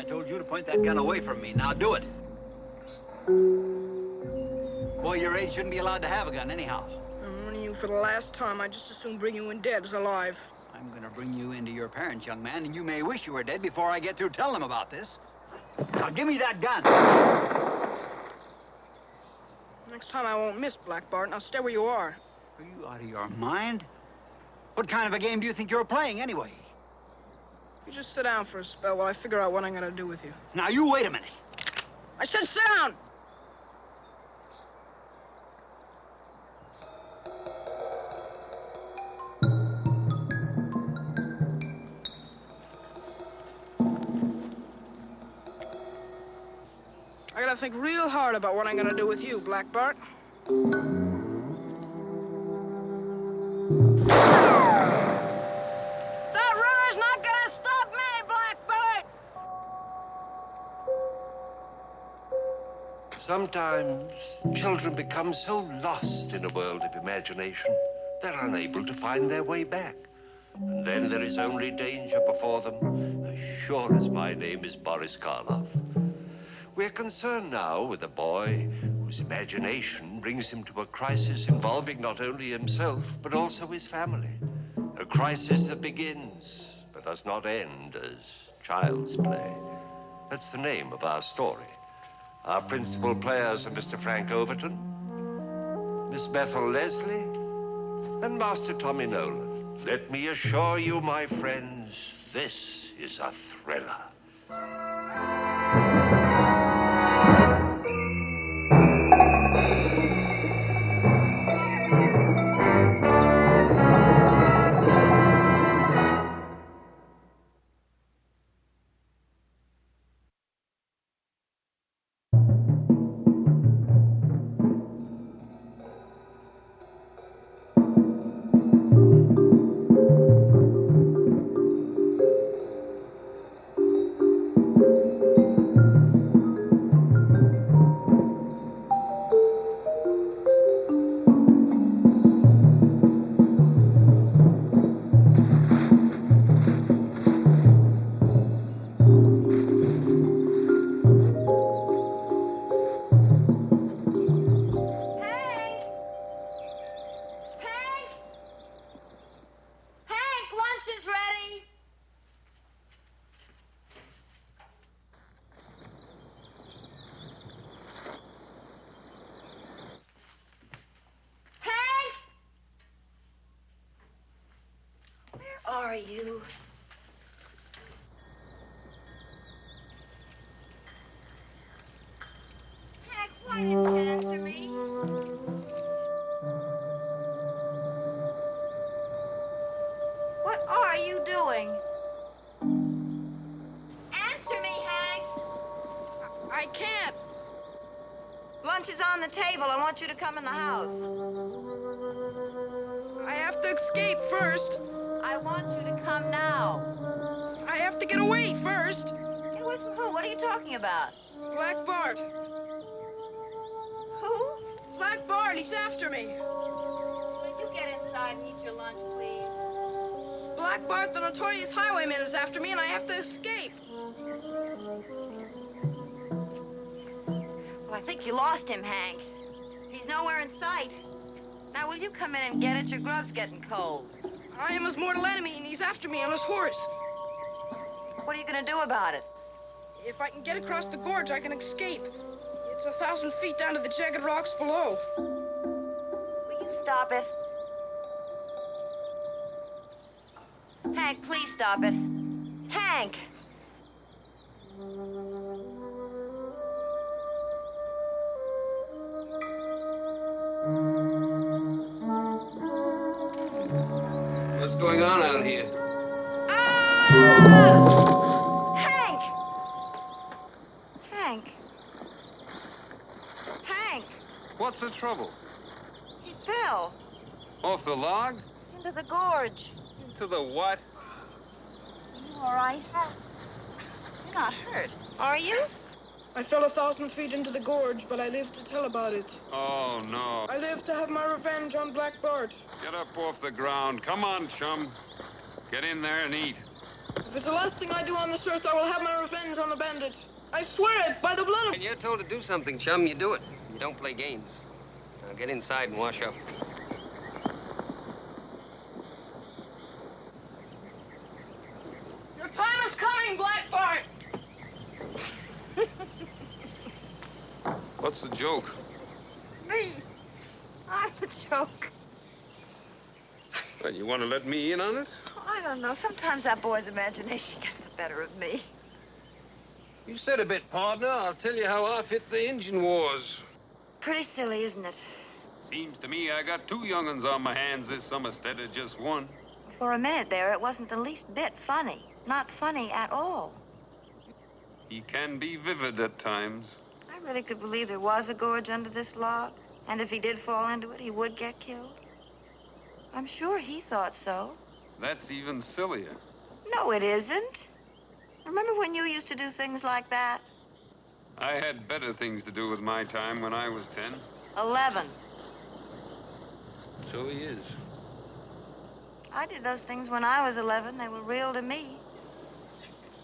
told you to point that gun away from me. Now do it. Boy, your age shouldn't be allowed to have a gun anyhow. I'm warning you for the last time. I'd just as soon bring you in dead as alive. I'm gonna bring you into your parents, young man, and you may wish you were dead before I get through telling them about this. Now give me that gun. Next time I won't miss, Black Bart. Now stay where you are. Are you out of your mind? What kind of a game do you think you're playing, anyway? You just sit down for a spell while I figure out what I'm gonna do with you. Now, you wait a minute. I said sit down! I gotta think real hard about what I'm gonna do with you, Black Bart. Sometimes children become so lost in a world of imagination, they're unable to find their way back. And then there is only danger before them, as sure as my name is Boris Karloff. We're concerned now with a boy whose imagination brings him to a crisis involving not only himself, but also his family. A crisis that begins, but does not end as child's play. That's the name of our story. Our principal players are Mr. Frank Overton, Miss Bethel Leslie, and Master Tommy Nolan. Let me assure you, my friends, this is a thriller. Are you? Heck, why didn't you answer me? What are you doing? Answer me, Hank. I can't. Lunch is on the table. I want you to come in the house. I have to escape first. I want you to come now. I have to get away first. Get away from who? What are you talking about? Black Bart. Who? Black Bart, he's after me. Will you get inside and eat your lunch, please? Black Bart, the notorious highwayman, is after me, and I have to escape. Well, I think you lost him, Hank. He's nowhere in sight. Now, will you come in and get it? Your grub's getting cold. I am his mortal enemy, and he's after me on his horse. What are you going to do about it? If I can get across the gorge, I can escape. It's 1,000 feet down to the jagged rocks below. Will you stop it? Hank, please stop it. Hank! What's going on out here? Hank! Hank! Hank! What's the trouble? He fell Off the log? into the gorge. To the what? You all right? You're not hurt, are you? I fell 1,000 feet into the gorge, but I live to tell about it. Oh, no. I live to have my revenge on Black Bart. Get up off the ground. Come on, chum. Get in there and eat. If it's the last thing I do on this earth, I will have my revenge on the bandits. I swear it, by the blood of... When you're told to do something, chum, you do it. You don't play games. Now get inside and wash up. Your time is coming, Black Bart! What's the joke? Me. I'm the joke. Well, you want to let me in on it? I don't know. Sometimes that boy's imagination gets the better of me. You said a bit, partner. I'll tell you how I fit the engine wars. Pretty silly, isn't it? Seems to me I got two young'uns on my hands this summer instead of just one. For a minute there, it wasn't the least bit funny. Not funny at all. He can be vivid at times. I really could believe there was a gorge under this log. And if he did fall into it, he would get killed. I'm sure he thought so. That's even sillier. No, it isn't. Remember when you used to do things like that? I had better things to do with my time when I was 10. 11. So he is. I did those things when I was 11. They were real to me.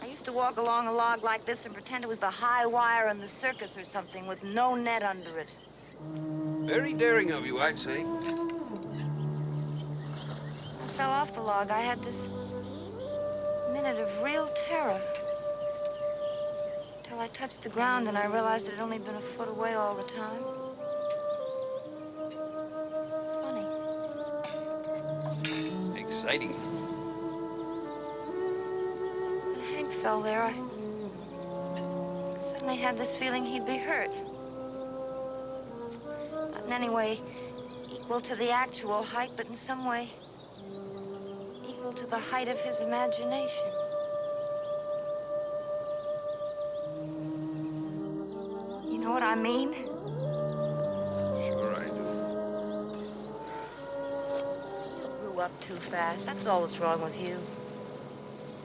I used to walk along a log like this and pretend it was the high wire in the circus or something with no net under it. Very daring of you, I'd say. I fell off the log. I had this minute of real terror. Till I touched the ground and I realized it had only been a foot away all the time. Funny. Exciting. When Hank fell there, I suddenly had this feeling he'd be hurt. Not in any way equal to the actual height, but in some way equal to the height of his imagination. You know what I mean? Sure I do. You grew up too fast. That's all that's wrong with you.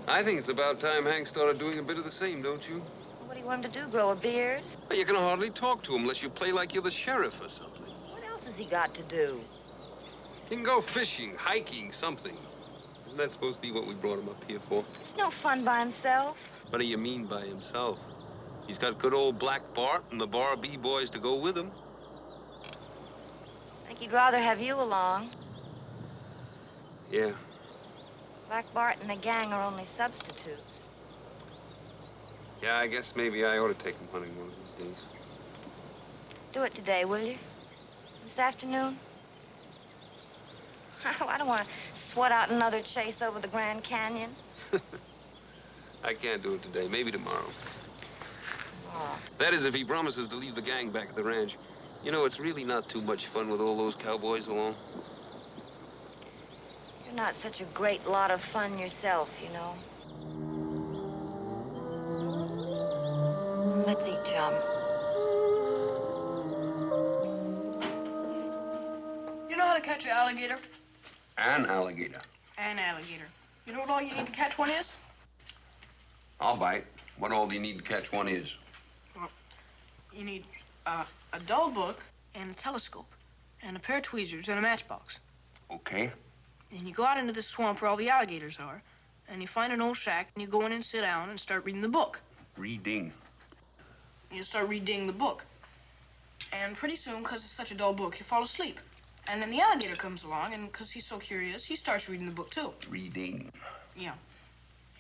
I think it's about time Hank started doing a bit of the same, don't you? What do you want him to do, grow a beard? Well, you can hardly talk to him unless you play like you're the sheriff or something. What else has he got to do? He can go fishing, hiking, something. Isn't that supposed to be what we brought him up here for? It's no fun by himself. What do you mean by himself? He's got good old Black Bart and the Bar B-boys to go with him. I think he'd rather have you along. Yeah. Black Bart and the gang are only substitutes. Yeah, I guess maybe I ought to take him hunting one of these days. Do it today, will you? This afternoon? I don't want to sweat out another chase over the Grand Canyon. I can't do it today. Maybe tomorrow. Oh. That is, if he promises to leave the gang back at the ranch. You know, it's really not too much fun with all those cowboys along. You're not such a great lot of fun yourself, you know. Let's eat, chum. You know how to catch an alligator? An alligator. An alligator. You know what all you need to catch one is? I'll bite. What all do you need to catch one is? Well, you need a dull book and a telescope and a pair of tweezers and a matchbox. Okay. And you go out into the swamp where all the alligators are, and you find an old shack, and you go in and sit down and start reading the book. Reading. You start reading the book. And pretty soon, because it's such a dull book, you fall asleep. And then the alligator comes along, and because he's so curious, he starts reading the book, too. Reading. Yeah.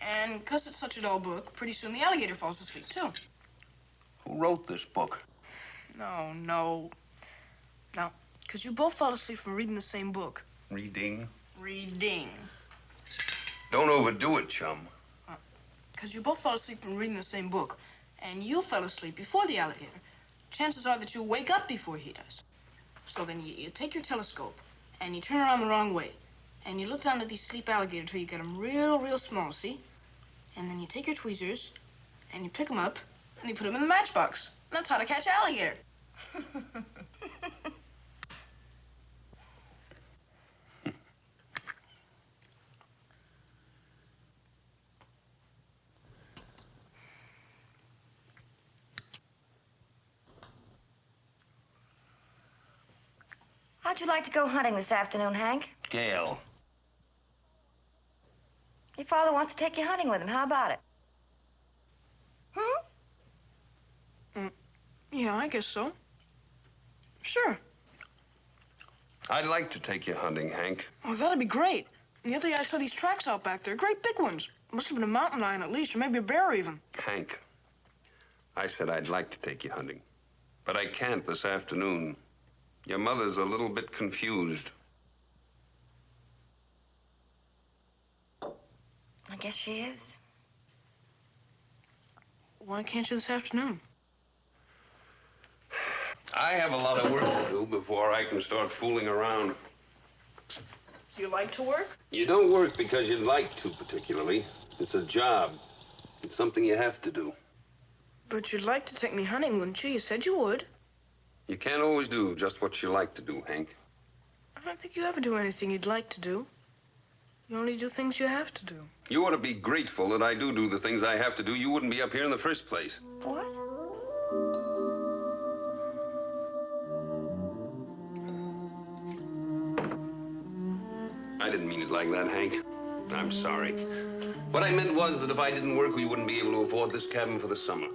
And because it's such a dull book, pretty soon the alligator falls asleep, too. Who wrote this book? No. Now, because you both fell asleep from reading the same book. Reading. Reading. Don't overdo it, chum. Because you both fell asleep from reading the same book, and you fell asleep before the alligator. Chances are that you'll wake up before he does. So then you take your telescope, and you turn around the wrong way, and you look down at these sleep alligators till you get them real, real small, see? And then you take your tweezers, and you pick them up, and you put them in the matchbox. And that's how to catch an alligator. How'd you like to go hunting this afternoon, Hank? Gail. Your father wants to take you hunting with him. How about it? Yeah, I guess so. Sure. I'd like to take you hunting, Hank. Oh, that'd be great. The other day I saw these tracks out back there. Great big ones. Must have been a mountain lion at least, or maybe a bear even. Hank, I said I'd like to take you hunting. But I can't this afternoon. Your mother's a little bit confused. I guess she is. Why can't you this afternoon? I have a lot of work to do before I can start fooling around. You like to work? You don't work because you'd like to, particularly. It's a job. It's something you have to do. But you'd like to take me hunting, wouldn't you? You said you would. You can't always do just what you like to do, Hank. I don't think you ever do anything you'd like to do. You only do things you have to do. You ought to be grateful that I do the things I have to do. You wouldn't be up here in the first place. What? I didn't mean it like that, Hank. I'm sorry. What I meant was that if I didn't work, we wouldn't be able to afford this cabin for the summer.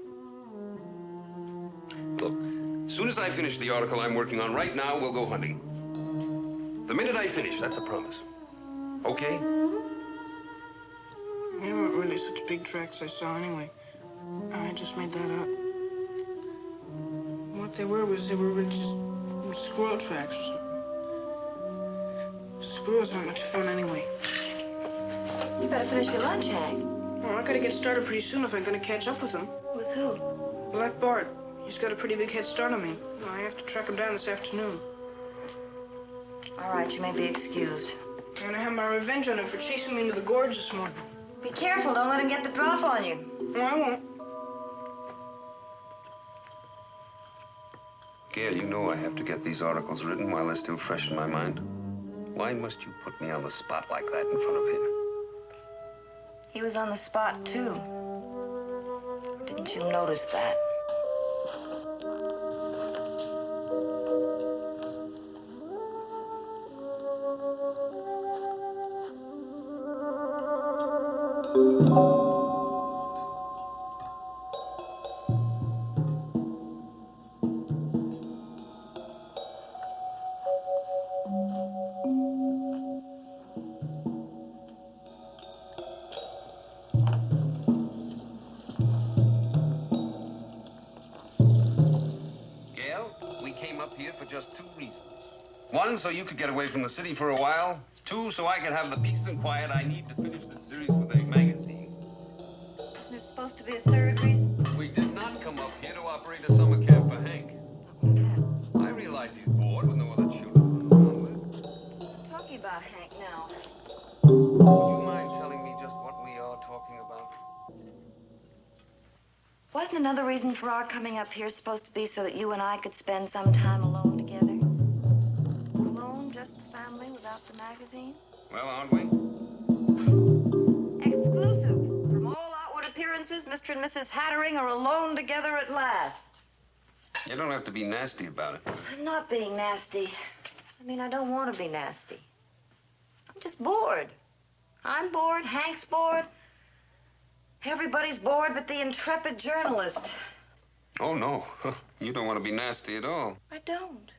Look, as soon as I finish the article I'm working on right now, we'll go hunting. The minute I finish, that's a promise. Okay? They weren't really such big tracks I saw anyway. I just made that up. What they were really just squirrel tracks or something. Squirrels aren't much fun anyway. You better finish your lunch, Hank. Oh, I gotta get started pretty soon if I'm gonna catch up with him. With who? Black Bart. He's got a pretty big head start on me. I have to track him down this afternoon. All right, you may be excused. I'm gonna have my revenge on him for chasing me into the gorge this morning. Be careful, don't let him get the drop on you. No, I won't. Gail, you know I have to get these articles written while they're still fresh in my mind. Why must you put me on the spot like that in front of him? He was on the spot, too. Didn't you notice that? One, so you could get away from the city for a while. Two, so I could have the peace and quiet I need to finish this series with a magazine. There's supposed to be a third reason. We did not come up here to operate a summer camp for Hank. I realize he's bored with no other children to run around with. I'm talking about Hank now. Would you mind telling me just what we are talking about? Wasn't another reason for our coming up here supposed to be so that you and I could spend some time alone together? Just the family without the magazine? Well, aren't we? Exclusive. From all outward appearances, Mr. and Mrs. Hattering are alone together at last. You don't have to be nasty about it. I'm not being nasty. I mean, I don't want to be nasty. I'm just bored. I'm bored. Hank's bored. Everybody's bored but the intrepid journalist. Oh, no. You don't want to be nasty at all. I don't.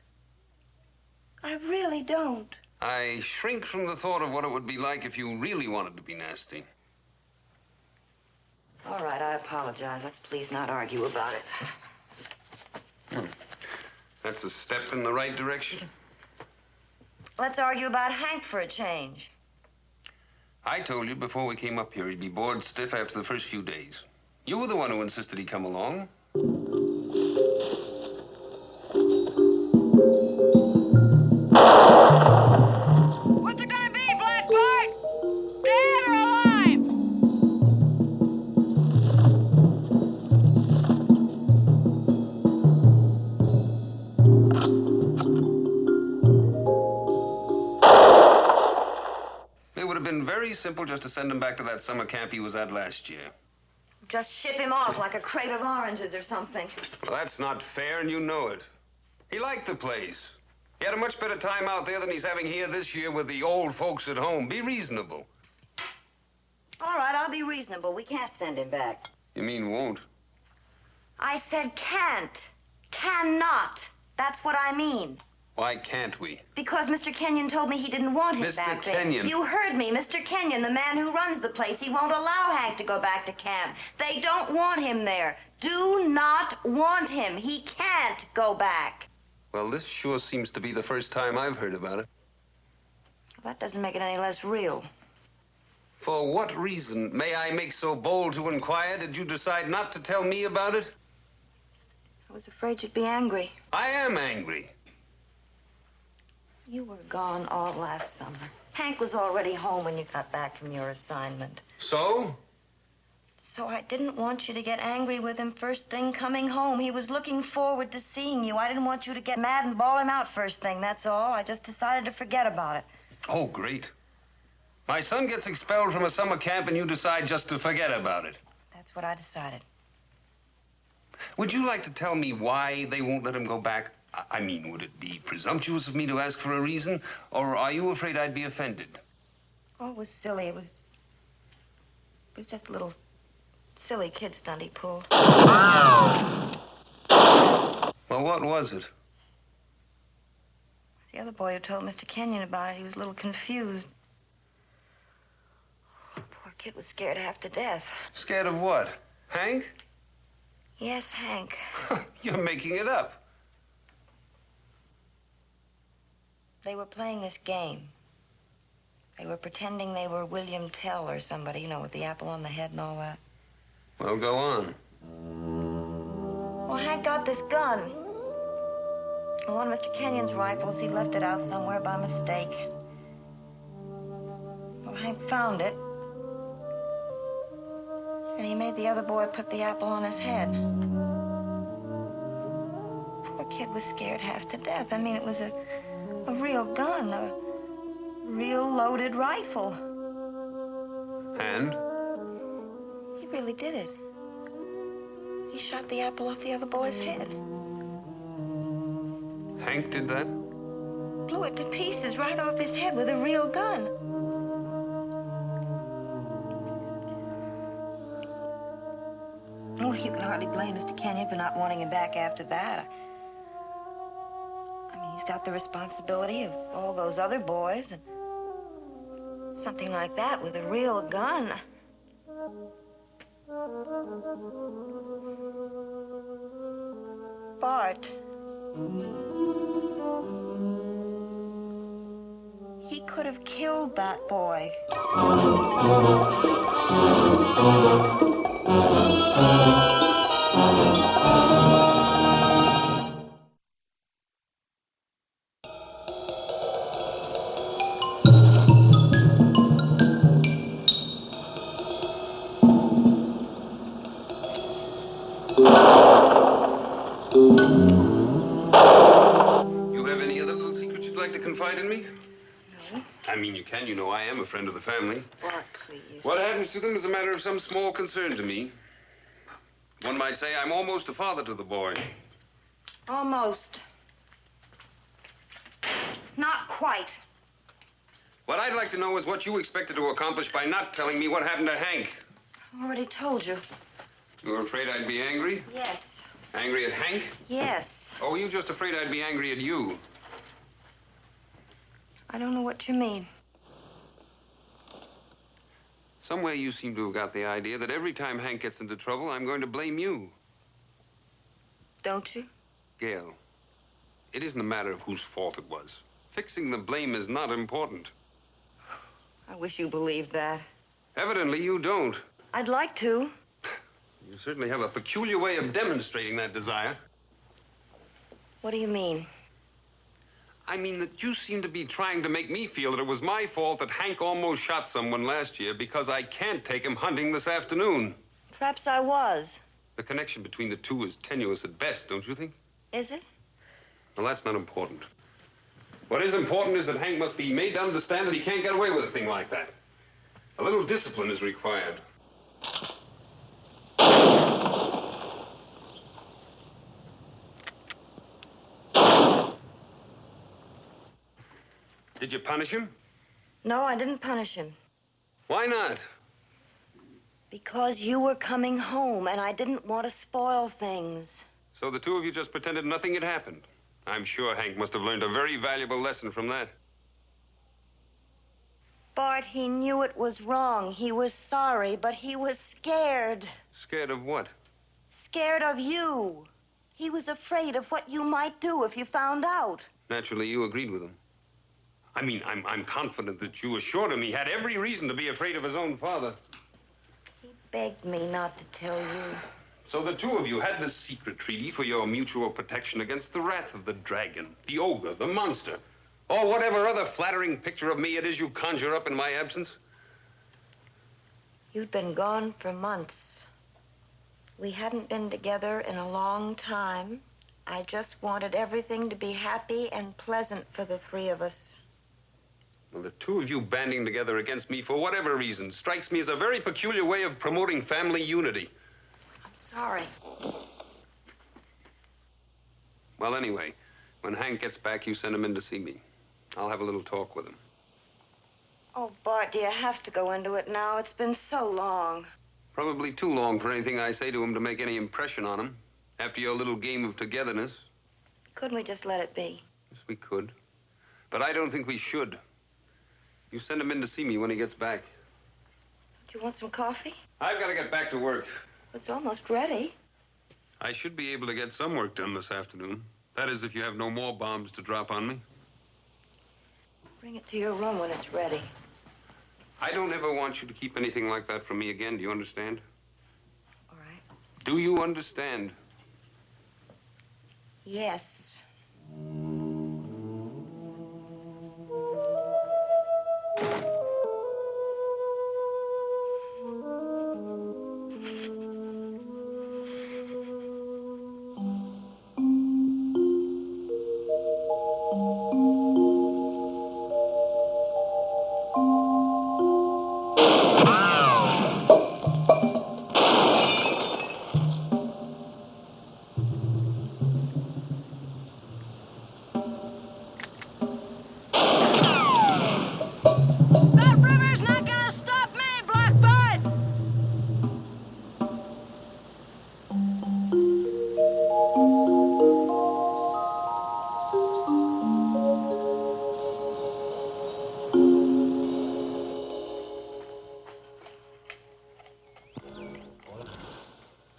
I really don't. I shrink from the thought of what it would be like if you really wanted to be nasty. All right, I apologize. Let's please not argue about it. That's a step in the right direction. Let's argue about Hank for a change. I told you before we came up here he'd be bored stiff after the first few days. You were the one who insisted he come along. What's it gonna be, Black Bart? Dead or alive? It would have been very simple just to send him back to that summer camp he was at last year. Just ship him off like a crate of oranges or something. Well, that's not fair, and you know it. He liked the place. He had a much better time out there than he's having here this year with the old folks at home. Be reasonable. All right, I'll be reasonable. We can't send him back. You mean won't? I said can't. Cannot. That's what I mean. Why can't we? Because Mr. Kenyon told me he didn't want him back there. Mr. Kenyon. You heard me. Mr. Kenyon, the man who runs the place, he won't allow Hank to go back to camp. They don't want him there. Do not want him. He can't go back. Well, this sure seems to be the first time I've heard about it. That doesn't make it any less real. For what reason, may I make so bold to inquire, did you decide not to tell me about it? I was afraid you'd be angry. I am angry. You were gone all last summer. Hank was already home when you got back from your assignment. So? So I didn't want you to get angry with him first thing coming home. He was looking forward to seeing you. I didn't want you to get mad and bawl him out first thing, that's all. I just decided to forget about it. Oh, great. My son gets expelled from a summer camp and you decide just to forget about it. That's what I decided. Would you like to tell me why they won't let him go back? I mean, would it be presumptuous of me to ask for a reason? Or are you afraid I'd be offended? Oh, it was silly. It was just a little silly kid stunt he pulled. Well, what was it? The other boy who told Mr. Kenyon about it, he was a little confused. Oh, the poor kid was scared half to death. Scared of what? Hank? Yes, Hank. You're making it up. They were playing this game. They were pretending they were William Tell or somebody, you know, with the apple on the head and all that. Well, go on. Well, Hank got this gun. One of Mr. Kenyon's rifles, he left it out somewhere by mistake. Well, Hank found it. And he made the other boy put the apple on his head. Poor kid was scared half to death. I mean, it was a real gun, a real loaded rifle. And? He really did it. He shot the apple off the other boy's head. Hank did that? Blew it to pieces right off his head with a real gun. Well, you can hardly blame Mr. Kenyon for not wanting him back after that. I mean, he's got the responsibility of all those other boys, and something like that with a real gun. Bart. He could have killed that boy. You have any other little secrets you'd like to confide in me? No. I mean, you can. You know I am a friend of the family. Bart, please. What happens to them is a matter of some small concern to me. One might say I'm almost a father to the boy. Almost. Not quite. What I'd like to know is what you expected to accomplish by not telling me what happened to Hank. I already told you. You were afraid I'd be angry? Yes. Angry at Hank? Yes. Or were you just afraid I'd be angry at you? I don't know what you mean. Somewhere you seem to have got the idea that every time Hank gets into trouble, I'm going to blame you. Don't you? Gail, it isn't a matter of whose fault it was. Fixing the blame is not important. I wish you believed that. Evidently, you don't. I'd like to. You certainly have a peculiar way of demonstrating that desire. What do you mean? I mean that you seem to be trying to make me feel that it was my fault that Hank almost shot someone last year because I can't take him hunting this afternoon. Perhaps I was. The connection between the two is tenuous at best, don't you think? Is it? Well, that's not important. What is important is that Hank must be made to understand that he can't get away with a thing like that. A little discipline is required. Did you punish him? No, I didn't punish him. Why not? Because you were coming home, and I didn't want to spoil things. So the two of you just pretended nothing had happened. I'm sure Hank must have learned a very valuable lesson from that. Bart, he knew it was wrong. He was sorry, but he was scared. Scared of what? Scared of you. He was afraid of what you might do if you found out. Naturally, you agreed with him. I mean, I'm confident that you assured him he had every reason to be afraid of his own father. He begged me not to tell you. So the two of you had this secret treaty for your mutual protection against the wrath of the dragon, the ogre, the monster, or whatever other flattering picture of me it is you conjure up in my absence? You'd been gone for months. We hadn't been together in a long time. I just wanted everything to be happy and pleasant for the three of us. Well, the two of you banding together against me for whatever reason strikes me as a very peculiar way of promoting family unity. I'm sorry. Well, anyway, when Hank gets back, you send him in to see me. I'll have a little talk with him. Oh, Bart, do you have to go into it now? It's been so long. Probably too long for anything I say to him to make any impression on him. After your little game of togetherness. Couldn't we just let it be? Yes, we could. But I don't think we should. You send him in to see me when he gets back. Do you want some coffee? I've got to get back to work. It's almost ready. I should be able to get some work done this afternoon. That is, if you have no more bombs to drop on me. Bring it to your room when it's ready. I don't ever want you to keep anything like that from me again. Do you understand? All right. Do you understand? Yes. That river's not gonna stop me, Blackbird!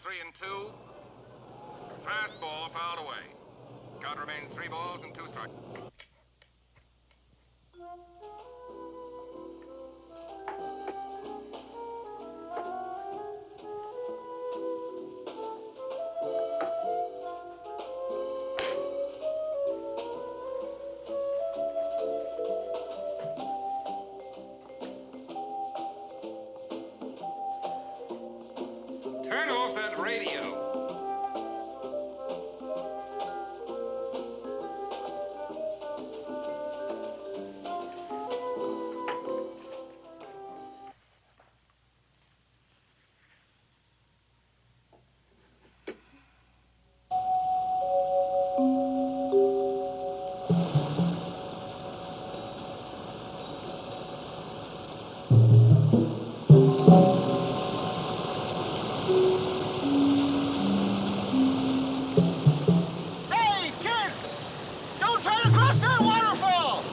Three and two. Fast ball fouled away. Count remains 3 balls and 2 strikes. Turn off that radio. Hey, kid! Don't try to cross that waterfall!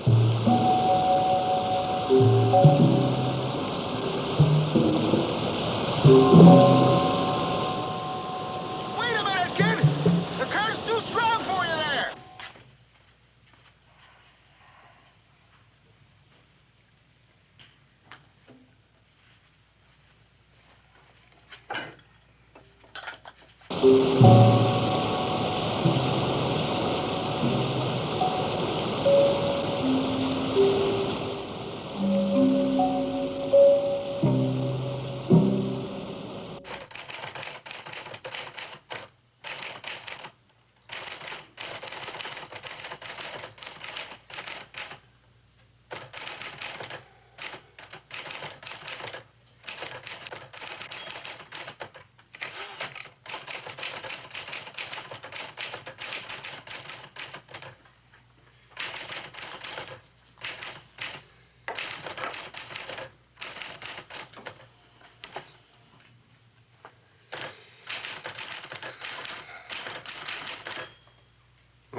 Wait a minute, kid! The current's too strong for you there!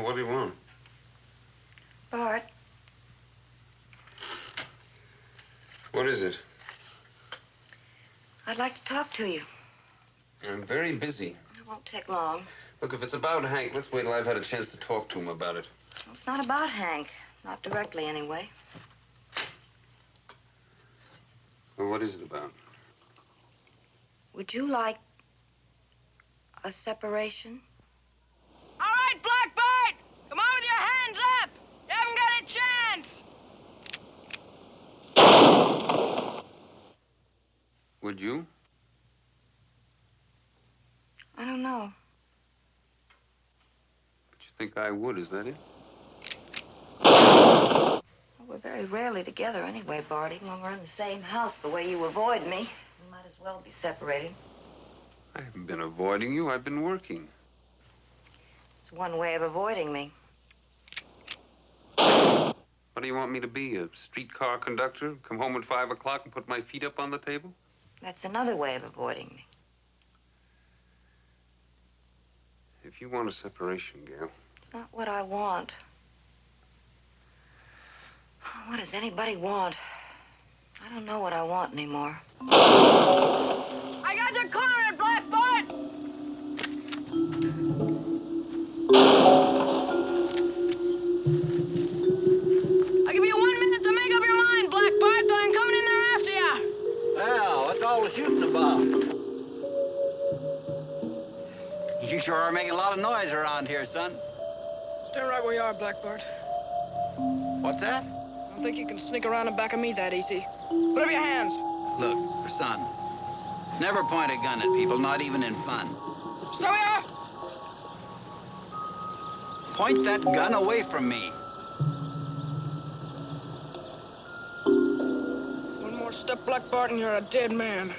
Well, what do you want? Bart, What is it? I'd like to talk to you. I'm very busy. It won't take long. Look, if it's about Hank, let's wait till I've had a chance to talk to him about it. Well, it's not about Hank. Not directly, anyway. Well, what is it about? Would you like a separation? All right, Blackbird! Come on with your hands up! You haven't got a chance! Would you? I don't know. But you think I would, is that it? Well, we're very rarely together anyway, Bart. Even when we're in the same house, the way you avoid me, we might as well be separated. I haven't been avoiding you. I've been working. It's one way of avoiding me. What do you want me to be, a streetcar conductor? Come home at 5 o'clock and put my feet up on the table? That's another way of avoiding me. If you want a separation, Gail. It's not what I want. What does anybody want? I don't know what I want anymore. I got you cornered, Blackbird! I'll give you 1 minute to make up your mind, Blackbird, then I'm coming in there after you. Well, what's all the shooting about? You sure are making a lot of noise around here, son. Stay right where you are, Blackbird. What's that? I don't think you can sneak around the back of me that easy. Put up your hands. Look, son, never point a gun at people, not even in fun. Stay where you are. Point that gun away from me. One more step, Blackbird, and you're a dead man.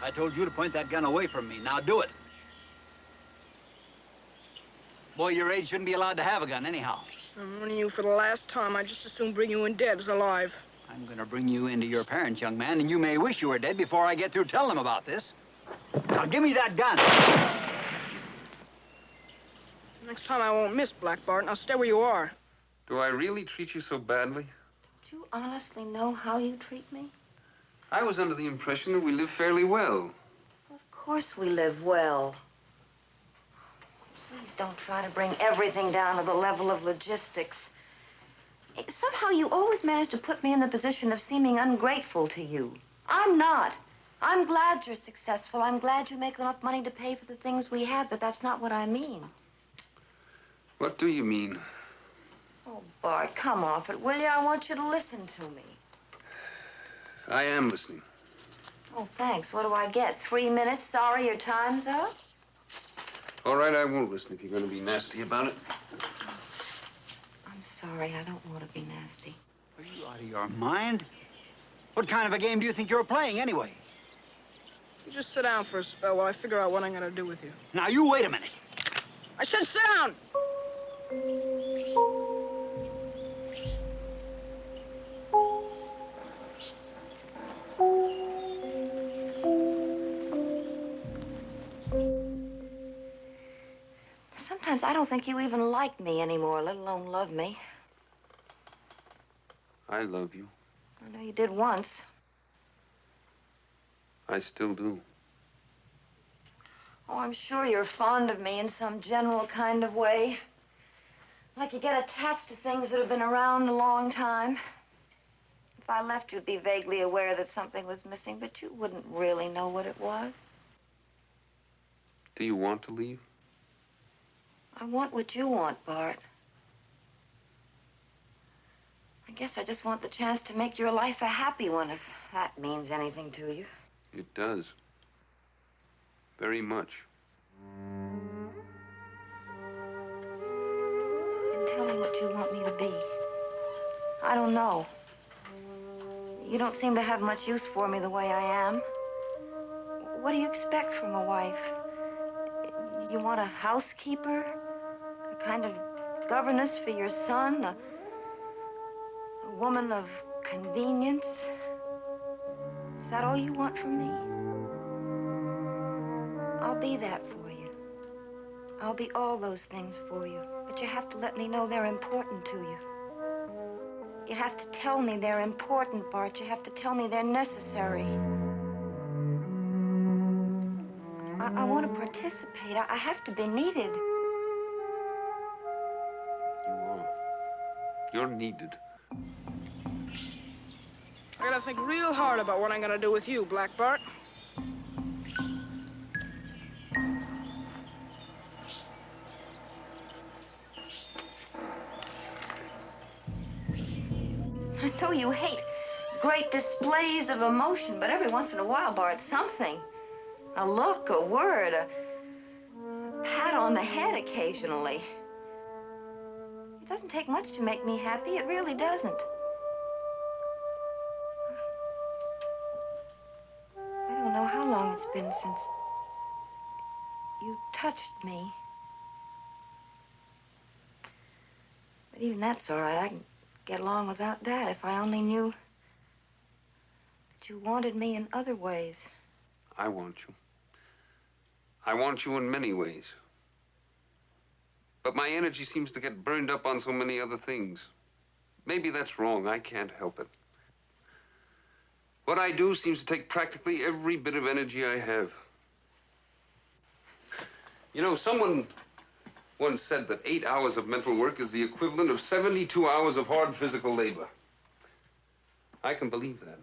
I told you to point that gun away from me. Now do it. Boy your age shouldn't be allowed to have a gun anyhow. I'm warning you for the last time. I'd just as soon bring you in dead as alive. I'm gonna bring you into your parents, young man, and you may wish you were dead before I get through telling them about this. Now give me that gun. Next time I won't miss, Blackbird. Now stay where you are. Do I really treat you so badly? Do you honestly know how you treat me? I was under the impression that we live fairly well. Of course we live well. Please don't try to bring everything down to the level of logistics. Somehow you always manage to put me in the position of seeming ungrateful to you. I'm not. I'm glad you're successful. I'm glad you make enough money to pay for the things we have, but that's not what I mean. What do you mean? Oh, Bart, come off it, will you? I want you to listen to me. I am listening. Oh, thanks. What do I get? 3 minutes? Sorry, your time's up? All right, I won't listen if you're going to be nasty about it. I'm sorry. I don't want to be nasty. Are you out of your mind? What kind of a game do you think you're playing, anyway? You just sit down for a spell while I figure out what I'm going to do with you. Now, you wait a minute. I said sit down! Sometimes I don't think you even like me anymore, let alone love me. I love you. I know you did once. I still do. Oh, I'm sure you're fond of me in some general kind of way. Like you get attached to things that have been around a long time. If I left, you'd be vaguely aware that something was missing, but you wouldn't really know what it was. Do you want to leave? I want what you want, Bart. I guess I just want the chance to make your life a happy one, if that means anything to you. It does. Very much. Then tell me what you want me to be. I don't know. You don't seem to have much use for me the way I am. What do you expect from a wife? You want a housekeeper? A kind of governess for your son? A woman of convenience? Is that all you want from me? I'll be that for you. I'll be all those things for you. But you have to let me know they're important to you. You have to tell me they're important, Bart. You have to tell me they're necessary. I want to participate. I have to be needed. You are. You're needed. I gotta think real hard about what I'm gonna do with you, Black Bart. I know you hate great displays of emotion, but every once in a while, Bart, something. A look, a word, a pat on the head occasionally. It doesn't take much to make me happy. It really doesn't. I don't know how long it's been since you touched me. But even that's all right. I can get along without that if I only knew that you wanted me in other ways. I want you. I want you in many ways. But my energy seems to get burned up on so many other things. Maybe that's wrong. I can't help it. What I do seems to take practically every bit of energy I have. You know, someone once said that 8 hours of mental work is the equivalent of 72 hours of hard physical labor. I can believe that.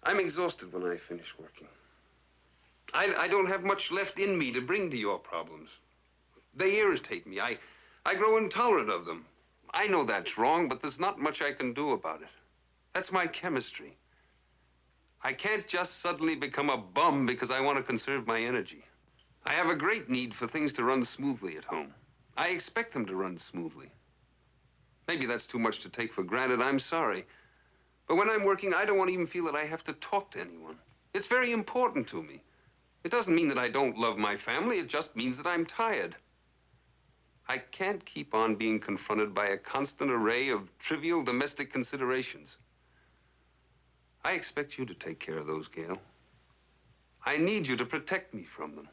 I'm exhausted when I finish working. I don't have much left in me to bring to your problems. They irritate me. I grow intolerant of them. I know that's wrong, but there's not much I can do about it. That's my chemistry. I can't just suddenly become a bum because I want to conserve my energy. I have a great need for things to run smoothly at home. I expect them to run smoothly. Maybe that's too much to take for granted. I'm sorry. But when I'm working, I don't want to even feel that I have to talk to anyone. It's very important to me. It doesn't mean that I don't love my family. It just means that I'm tired. I can't keep on being confronted by a constant array of trivial domestic considerations. I expect you to take care of those, Gail. I need you to protect me from them.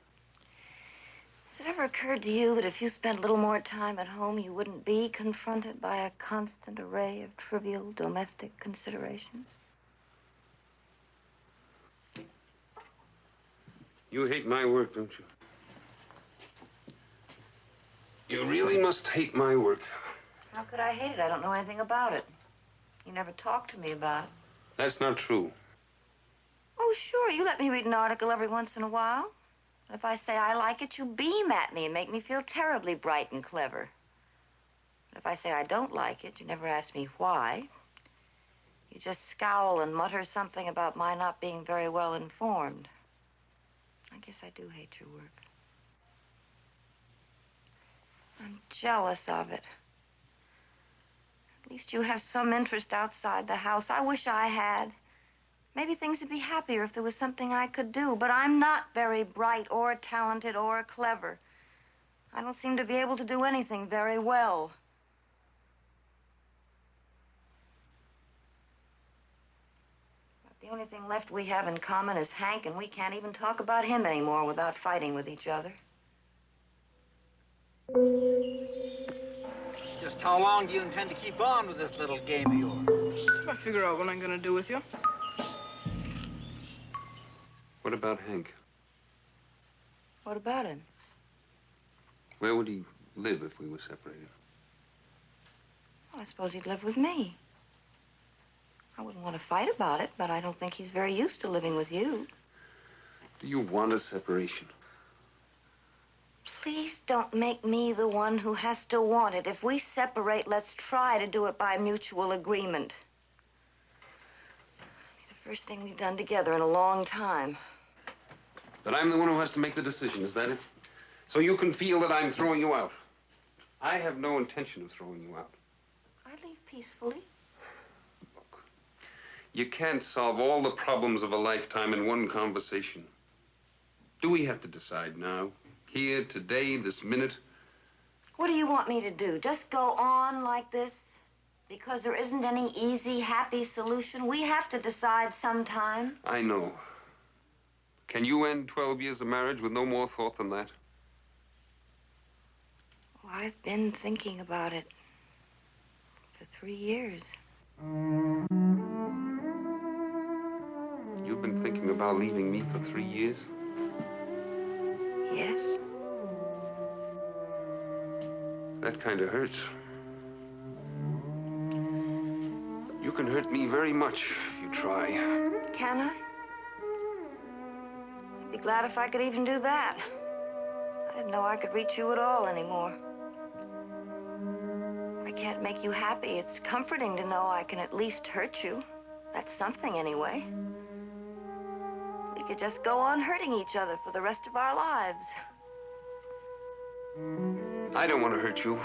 Has it ever occurred to you that if you spent a little more time at home, you wouldn't be confronted by a constant array of trivial domestic considerations? You hate my work, don't you? You really must hate my work. How could I hate it? I don't know anything about it. You never talked to me about it. That's not true. Oh, sure. You let me read an article every once in a while. If I say I like it, you beam at me and make me feel terribly bright and clever. But if I say I don't like it, you never ask me why. You just scowl and mutter something about my not being very well informed. I guess I do hate your work. I'm jealous of it. At least you have some interest outside the house. I wish I had. Maybe things would be happier if there was something I could do, but I'm not very bright or talented or clever. I don't seem to be able to do anything very well. But the only thing left we have in common is Hank, and we can't even talk about him anymore without fighting with each other. Just how long do you intend to keep on with this little game of yours? I figure out what I'm gonna do with you. What about Hank? What about him? Where would he live if we were separated? Well, I suppose he'd live with me. I wouldn't want to fight about it, but I don't think he's very used to living with you. Do you want a separation? Please don't make me the one who has to want it. If we separate, let's try to do it by mutual agreement. It's the first thing we've done together in a long time. But I'm the one who has to make the decision, is that it? So you can feel that I'm throwing you out. I have no intention of throwing you out. I leave peacefully. Look, you can't solve all the problems of a lifetime in one conversation. Do we have to decide now, Here, today, this minute. What do you want me to do? Just go on like this? Because there isn't any easy, happy solution? We have to decide sometime. I know. Can you end 12 years of marriage with no more thought than that? Oh, I've been thinking about it for 3 years. You've been thinking about leaving me for 3 years? Yes. That kind of hurts. You can hurt me very much if you try. Can I? I'd be glad if I could even do that. I didn't know I could reach you at all anymore. I can't make you happy. It's comforting to know I can at least hurt you. That's something anyway. We could just go on hurting each other for the rest of our lives. I don't want to hurt you.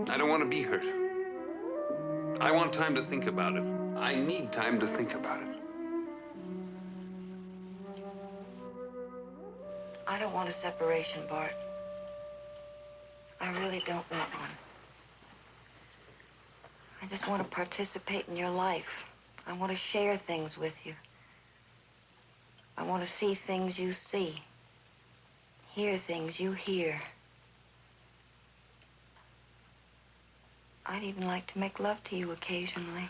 I don't want to be hurt. I want time to think about it. I need time to think about it. I don't want a separation, Bart. I really don't want one. I just want to participate in your life. I want to share things with you. I want to see things you see. Hear things you hear. I'd even like to make love to you occasionally.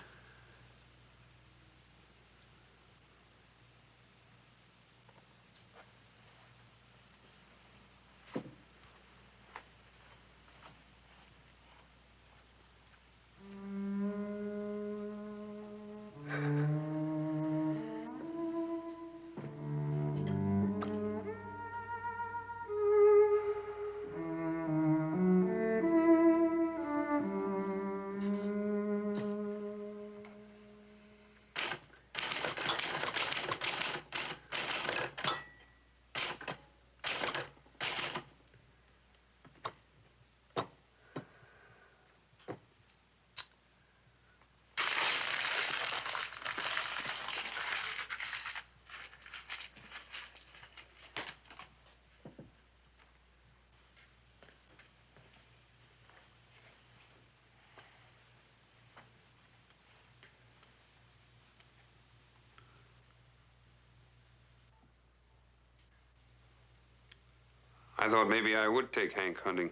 I thought maybe I would take Hank hunting.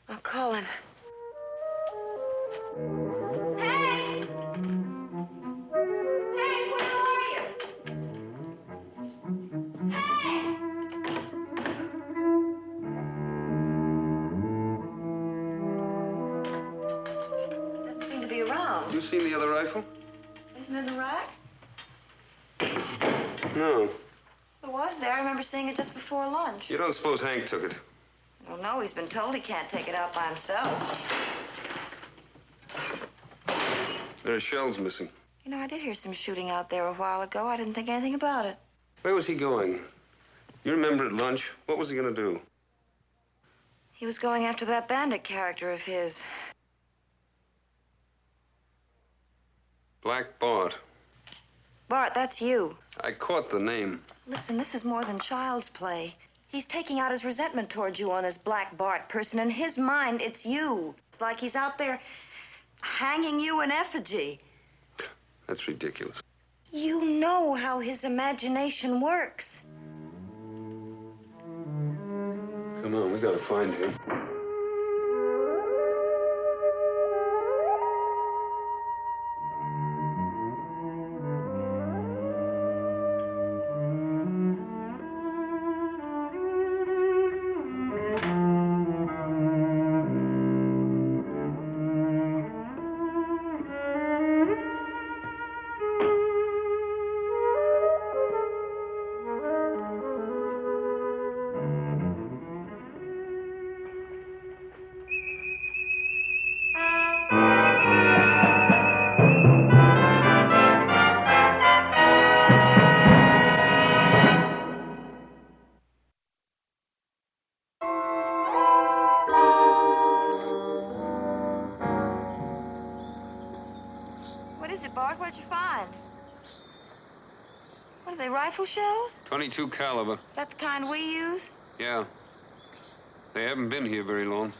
I'll call him. Hank! Hank, where are you? Hank! Doesn't seem to be around. You seen the other rifle? Isn't it in the rack? No. It was there. I remember seeing it just before lunch. You don't suppose Hank took it? I don't know. He's been told he can't take it out by himself. There are shells missing. You know, I did hear some shooting out there a while ago. I didn't think anything about it. Where was he going? You remember at lunch? What was he going to do? He was going after that bandit character of his. Black Bart. Bart, that's you. I caught the name. Listen, this is more than child's play. He's taking out his resentment towards you on this Black Bart person. In his mind, it's you. It's like he's out there hanging you in effigy. That's ridiculous. You know how his imagination works. Come on, we gotta find him. Bart? What'd you find? What are they, rifle shells? .22 caliber. Is that the kind we use? Yeah. They haven't been here very long.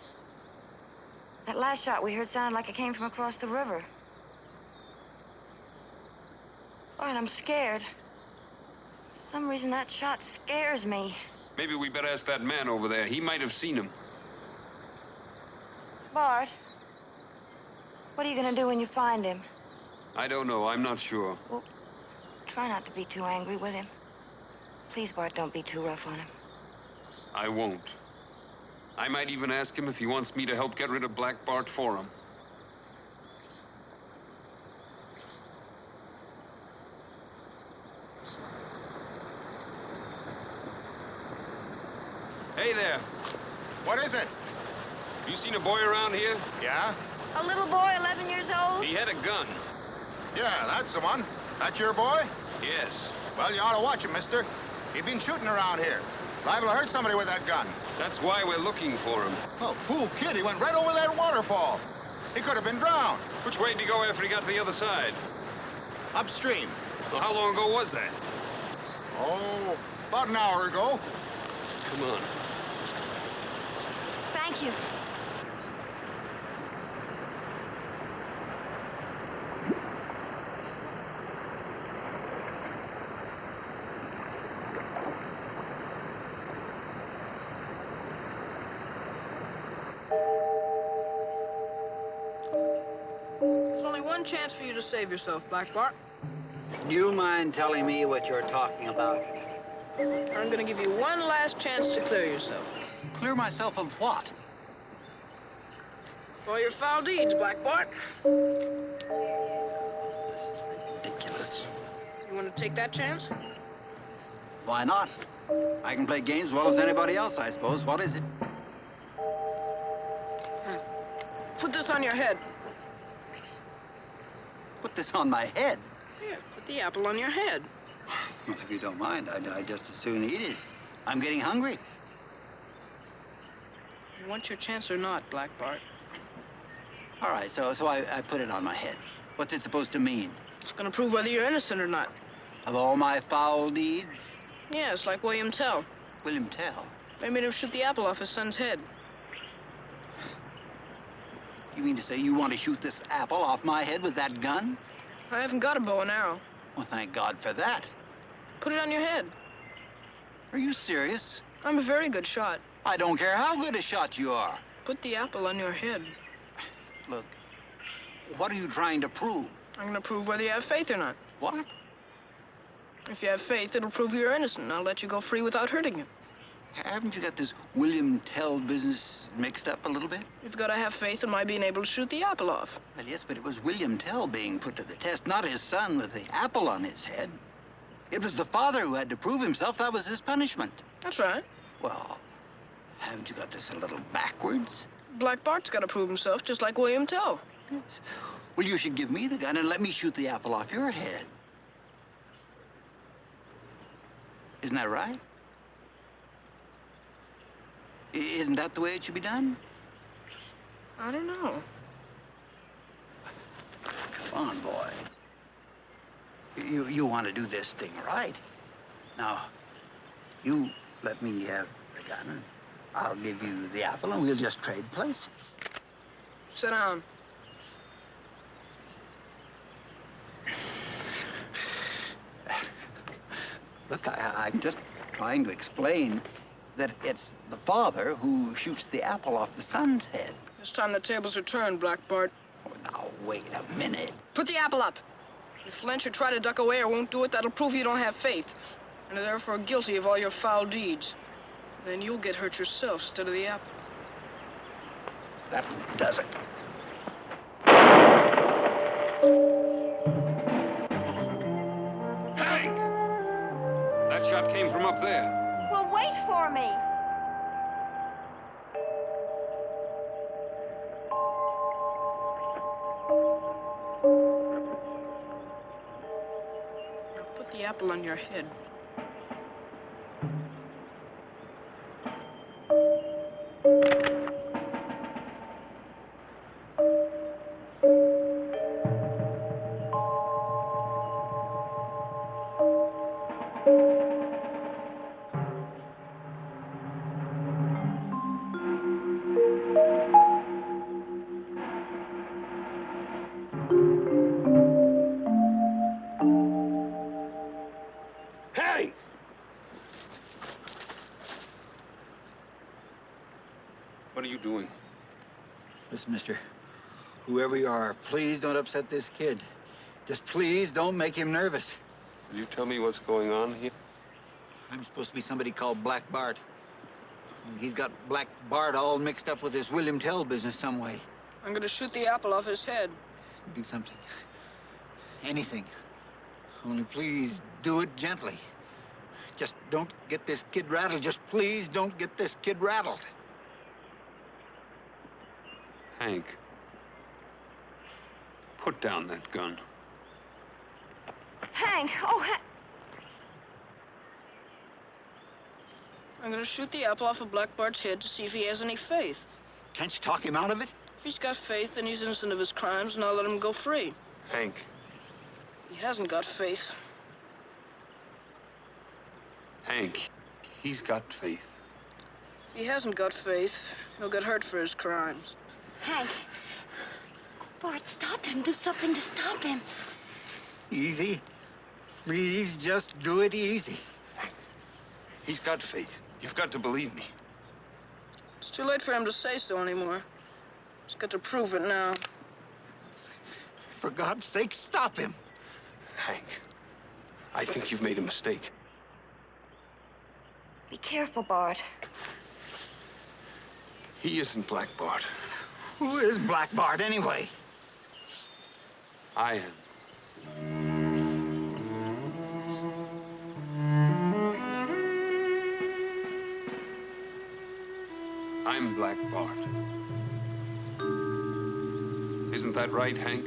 That last shot we heard sounded like it came from across the river. Bart, I'm scared. For some reason, that shot scares me. Maybe we better ask that man over there. He might have seen him. Bart, what are you gonna do when you find him? I don't know. I'm not sure. Well, try not to be too angry with him. Please, Bart, don't be too rough on him. I won't. I might even ask him if he wants me to help get rid of Black Bart for him. Hey there. What is it? You seen a boy around here? Yeah? A little boy, 11 years old? He had a gun. Yeah, that's the one. That your boy? Yes. Well, you ought to watch him, mister. He's been shooting around here. Liable to hurt somebody with that gun. That's why we're looking for him. Oh, fool kid, he went right over that waterfall. He could have been drowned. Which way did he go after he got to the other side? Upstream. Well, how long ago was that? Oh, about an hour ago. Come on. Thank you. There's only one chance for you to save yourself, Black Bart. Do you mind telling me what you're talking about? I'm gonna give you one last chance to clear yourself. Clear myself of what? For your foul deeds, Black Bart. This is ridiculous. You want to take that chance? Why not? I can play games as well as anybody else, I suppose. What is it? Put this on your head. Put this on my head. Here, put the apple on your head. Well, if you don't mind, I'd just as soon eat it. I'm getting hungry. You want your chance or not, Black Bart? All right, so I put it on my head. What's it supposed to mean? It's gonna prove whether you're innocent or not. Of all my foul deeds? Yeah, it's like William Tell. William Tell? They made him shoot the apple off his son's head. You mean to say you want to shoot this apple off my head with that gun? I haven't got a bow and arrow. Well, thank God for that. Put it on your head. Are you serious? I'm a very good shot. I don't care how good a shot you are. Put the apple on your head. Look, what are you trying to prove? I'm gonna prove whether you have faith or not. What? If you have faith, it'll prove you're innocent, and I'll let you go free without hurting you. Haven't you got this William Tell business mixed up a little bit? You've got to have faith in my being able to shoot the apple off. Well, yes, but it was William Tell being put to the test, not his son with the apple on his head. It was the father who had to prove himself. That was his punishment. That's right. Well, haven't you got this a little backwards? Black Bart's got to prove himself, just like William Tell. Yes. Well, you should give me the gun and let me shoot the apple off your head. Isn't that right? Isn't that the way it should be done? I don't know. Come on, boy. You want to do this thing right. Now, you let me have the gun. I'll give you the apple, and we'll just trade places. Sit down. Look, I'm just trying to explain that it's the father who shoots the apple off the son's head. This time the tables are turned, Black Bart. Oh, now, wait a minute. Put the apple up. If you flinch or try to duck away or won't do it, that'll prove you don't have faith, and are therefore guilty of all your foul deeds. Then you'll get hurt yourself instead of the apple. That does it. Hank! That shot came from up there. Well, wait for me. Now put the apple on your head. doing? Listen, mister, whoever you are, please don't upset this kid. Just please don't make him nervous. Will you tell me what's going on here? I'm supposed to be somebody called Black Bart. He's got Black Bart all mixed up with this William Tell business some way. I'm gonna shoot the apple off his head. Do something. Anything. Only please do it gently. Just don't get this kid rattled. Just please don't get this kid rattled. Hank. Put down that gun. Hank, oh, I'm gonna shoot the apple off of Black Bart's head to see if he has any faith. Can't you talk him out of it? If he's got faith, then he's innocent of his crimes, and I'll let him go free. Hank. He hasn't got faith. Hank. He's got faith. If he hasn't got faith, he'll get hurt for his crimes. Hank. Bart, stop him. Do something to stop him. Easy. Please just do it easy. He's got faith. You've got to believe me. It's too late for him to say so anymore. He's got to prove it now. For God's sake, stop him. Hank, I think you've made a mistake. Be careful, Bart. He isn't Black Bart. Who is Black Bart, anyway? I am. I'm Black Bart. Isn't that right, Hank?